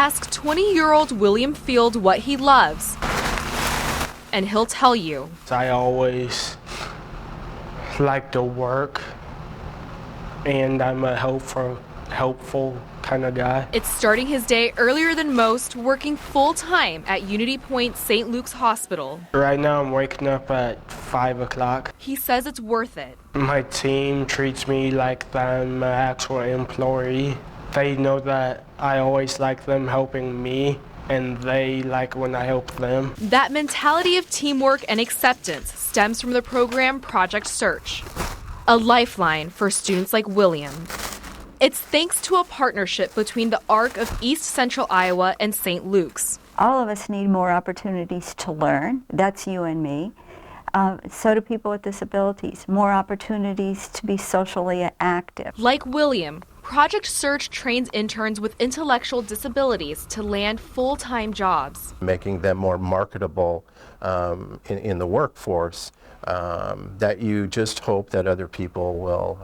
Ask 20-year-old William Field what he loves, and he'll tell you. I always like to work, and I'm a helpful kind of guy. It's starting his day earlier than most, working full-time at Unity Point St. Luke's Hospital. Right now I'm waking up at 5 o'clock. He says it's worth it. My team treats me like I'm an actual employee. They know that I always like them helping me, and they like when I help them. That mentality of teamwork and acceptance stems from the program Project Search, a lifeline for students like William. It's thanks to a partnership between the ARC of East Central Iowa and St. Luke's. All of us need more opportunities to learn. That's you and me. So do people with disabilities. More opportunities to be socially active. Like William, Project Search trains interns with intellectual disabilities to land full-time jobs. Making them more marketable in the workforce, that you just hope that other people will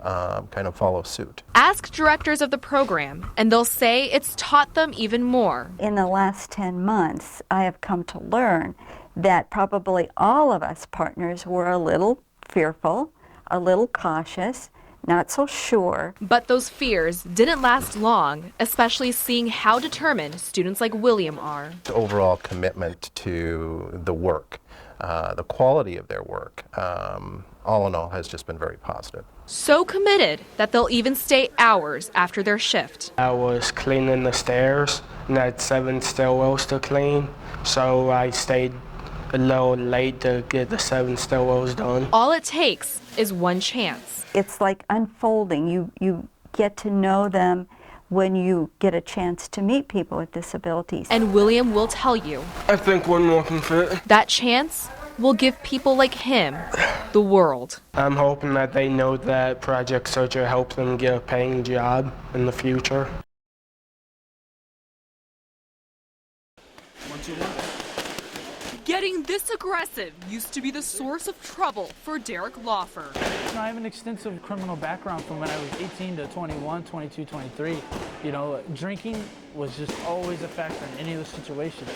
kind of follow suit. Ask directors of the program, and they'll say it's taught them even more. In the last 10 months, I have come to learn that probably all of us partners were a little fearful, a little cautious, not so sure. But those fears didn't last long, especially seeing how determined students like William are. The overall commitment to the work, the quality of their work, all in all has just been very positive. So committed that they'll even stay hours after their shift. I was cleaning the stairs, and I had 7 stairwells to clean, so I stayed a little late to get the 7 stairwells done. All it takes is one chance. It's like unfolding. You get to know them when you get a chance to meet people with disabilities. And William will tell you. I think one more can fit. That chance will give people like him the world. I'm hoping that they know that Project Search will help them get a paying job in the future. Getting this aggressive used to be the source of trouble for Derek Lawfer. I have an extensive criminal background from when I was 18 to 21, 22, 23. Drinking was just always a factor in any of the situations.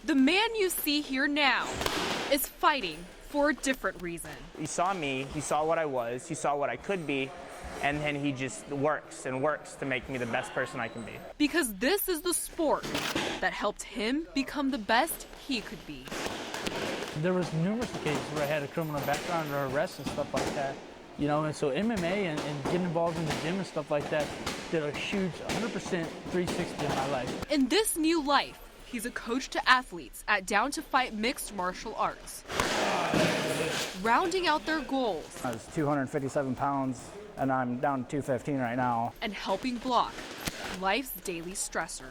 The man you see here now is fighting for a different reason. He saw me, he saw what I was, he saw what I could be, and then he just works and works to make me the best person I can be. Because this is the sport that helped him become the best he could be. There was numerous occasions where I had a criminal background or arrests and stuff like that. And so MMA and getting involved in the gym and stuff like that did a huge 100% 360 in my life. In this new life, he's a coach to athletes at Down to Fight Mixed Martial Arts. Rounding out their goals. I was 257 pounds, and I'm down to 215 right now. And helping block life's daily stressors.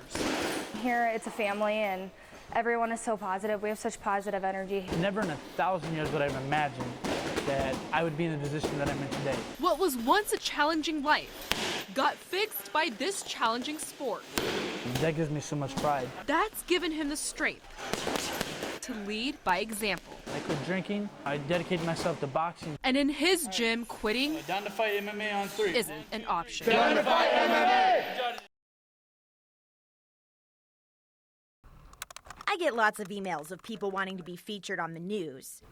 Here it's a family, and everyone is so positive. We have such positive energy. Never in 1,000 years would I have imagined that I would be in the position that I'm in today. What was once a challenging life got fixed by this challenging sport. That gives me so much pride. That's given him the strength to lead by example. I quit drinking. I dedicated myself to boxing. And in his gym, quitting Down to Fight MMA on 3 isn't an option. Down to Fight MMA! I get lots of emails of people wanting to be featured on the news.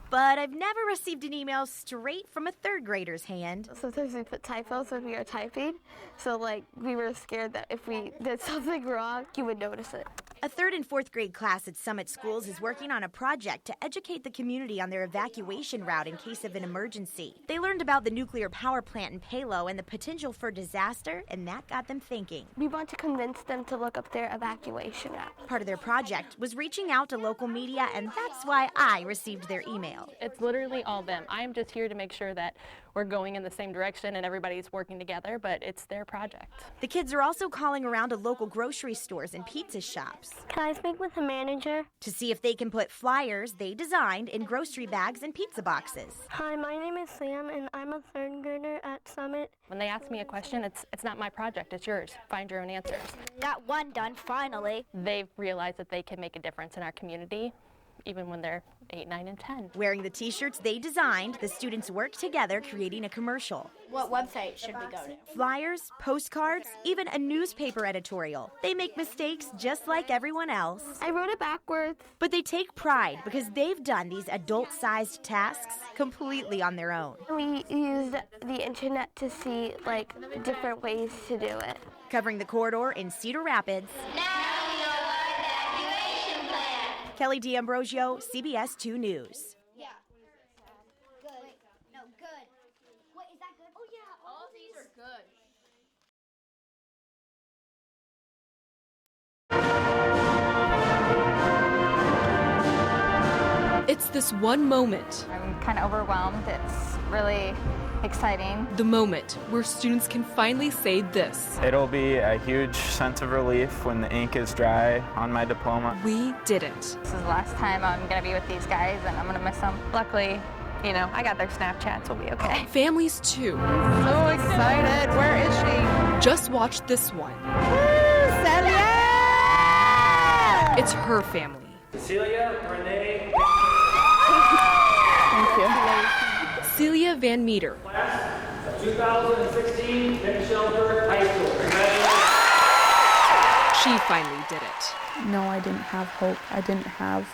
But I've never received an email straight from a third grader's hand. Sometimes we put typos when we are typing, so we were scared that if we did something wrong, you would notice it. A 3rd and 4th grade class at Summit Schools is working on a project to educate the community on their evacuation route in case of an emergency. They learned about the nuclear power plant in Palo and the potential for disaster, and that got them thinking. We want to convince them to look up their evacuation route. Part of their project was reaching out to local media, and that's why I received their email. It's literally all them. I'm just here to make sure that we're going in the same direction and everybody's working together, but it's their project. The kids are also calling around to local grocery stores and pizza shops. Can I speak with the manager? To see if they can put flyers they designed in grocery bags and pizza boxes. Hi, my name is Sam, and I'm a 3rd grader at Summit. When they ask me a question, it's not my project, it's yours. Find your own answers. Got one done, finally. They've realized that they can make a difference in our community, even when they're 8, 9, and 10. Wearing the t-shirts they designed, the students worked together creating a commercial. What website should we go to? Flyers, postcards, even a newspaper editorial. They make mistakes just like everyone else. I wrote it backwards. But they take pride because they've done these adult-sized tasks completely on their own. We used the internet to see like different ways to do it. Covering the corridor in Cedar Rapids, Kelly D'Ambrosio, CBS 2 News. Yeah. Good. No, good. What, is that good? Oh, yeah. All these are good. It's this one moment. I'm kind of overwhelmed. It's really exciting. The moment where students can finally say this. It'll be a huge sense of relief when the ink is dry on my diploma. We did it. This is the last time I'm going to be with these guys, and I'm going to miss them. Luckily, you know, I got their Snapchats, we'll be okay. Families too. So excited. Where is she? Just watch this one. Celia! It's her family. Celia, Renee. Thank you. Celia Van Meter. Class of 2016, Shelburne High School. She finally did it. No, I didn't have hope. I didn't have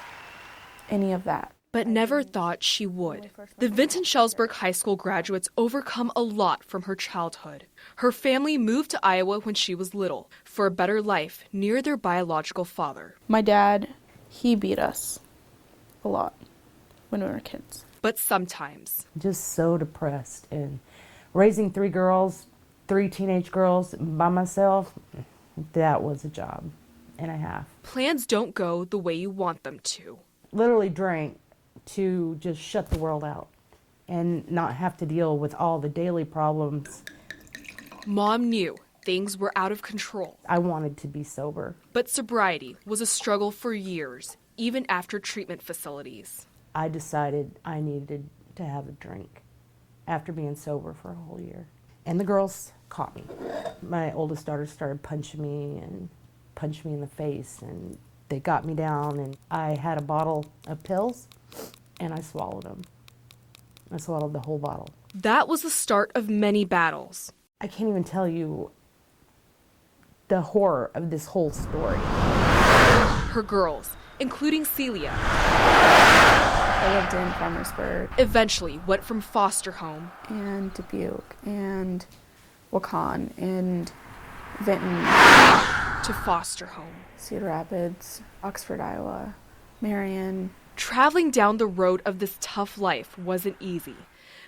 any of that. But never thought she would. The Vinton-Shellsburg High School graduates overcome a lot from her childhood. Her family moved to Iowa when she was little for a better life near their biological father. My dad, he beat us a lot when we were kids. But sometimes. Just so depressed, and raising 3 girls, 3 teenage girls by myself, that was a job and a half. Plans don't go the way you want them to. Literally drank to just shut the world out and not have to deal with all the daily problems. Mom knew things were out of control. I wanted to be sober. But sobriety was a struggle for years, even after treatment facilities. I decided I needed to have a drink after being sober for a whole year. And the girls caught me. My oldest daughter started punching me in the face, and they got me down, and I had a bottle of pills, and I swallowed them. I swallowed the whole bottle. That was the start of many battles. I can't even tell you the horror of this whole story. Her girls, including Celia, I lived in Farmersburg. Eventually went from foster home and Dubuque and Waukon and Vinton to foster home. Cedar Rapids, Oxford, Iowa, Marion. Traveling down the road of this tough life wasn't easy.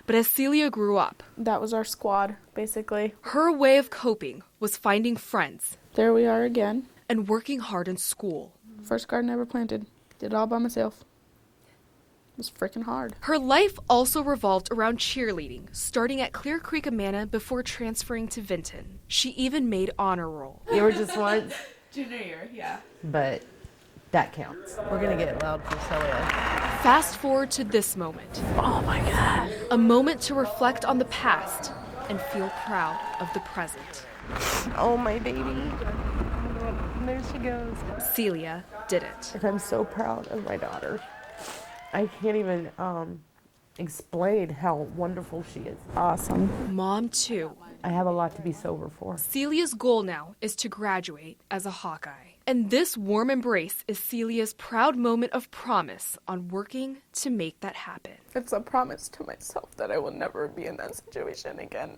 But as Celia grew up, that was our squad, basically. Her way of coping was finding friends. There we are again. And working hard in school. First garden I ever planted. Did it all by myself. It was freaking hard. Her life also revolved around cheerleading, starting at Clear Creek Amana before transferring to Vinton. She even made honor roll. You were just once? Junior year, yeah. But that counts. We're gonna get loud for Celia. Fast forward to this moment. Oh my God. A moment to reflect on the past and feel proud of the present. Oh, my baby. There she goes. Celia did it. And I'm so proud of my daughter. I can't even explain how wonderful she is. Awesome. Mom, too. I have a lot to be sober for. Celia's goal now is to graduate as a Hawkeye. And this warm embrace is Celia's proud moment of promise on working to make that happen. It's a promise to myself that I will never be in that situation again.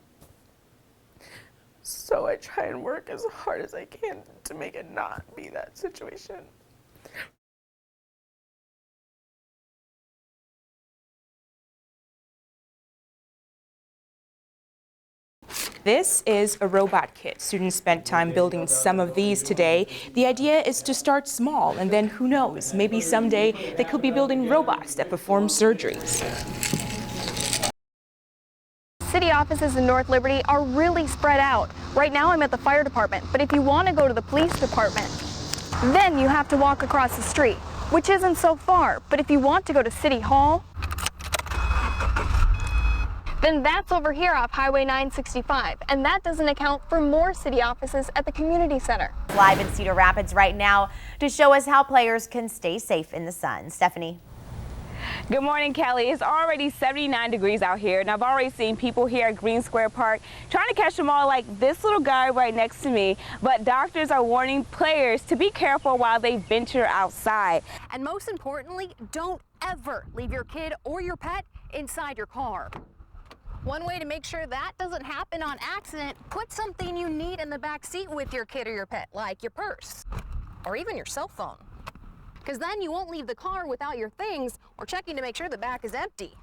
So I try and work as hard as I can to make it not be that situation. This is a robot kit. Students spent time building some of these today. The idea is to start small, and then who knows, maybe someday they could be building robots that perform surgeries. City offices in North Liberty are really spread out. Right now I'm at the fire department, but if you want to go to the police department, then you have to walk across the street, which isn't so far. But if you want to go to City Hall, then Then that's over here off Highway 965, and that doesn't account for more city offices at the community center. Live in Cedar Rapids right now to show us how players can stay safe in the sun. Stephanie. Good morning, Kelly. It's already 79 degrees out here, and I've already seen people here at Green Square Park trying to catch them all, like this little guy right next to me. But doctors are warning players to be careful while they venture outside. And most importantly, don't ever leave your kid or your pet inside your car. One way to make sure that doesn't happen on accident, put something you need in the back seat with your kid or your pet, like your purse or even your cell phone. Because then you won't leave the car without your things or checking to make sure the back is empty.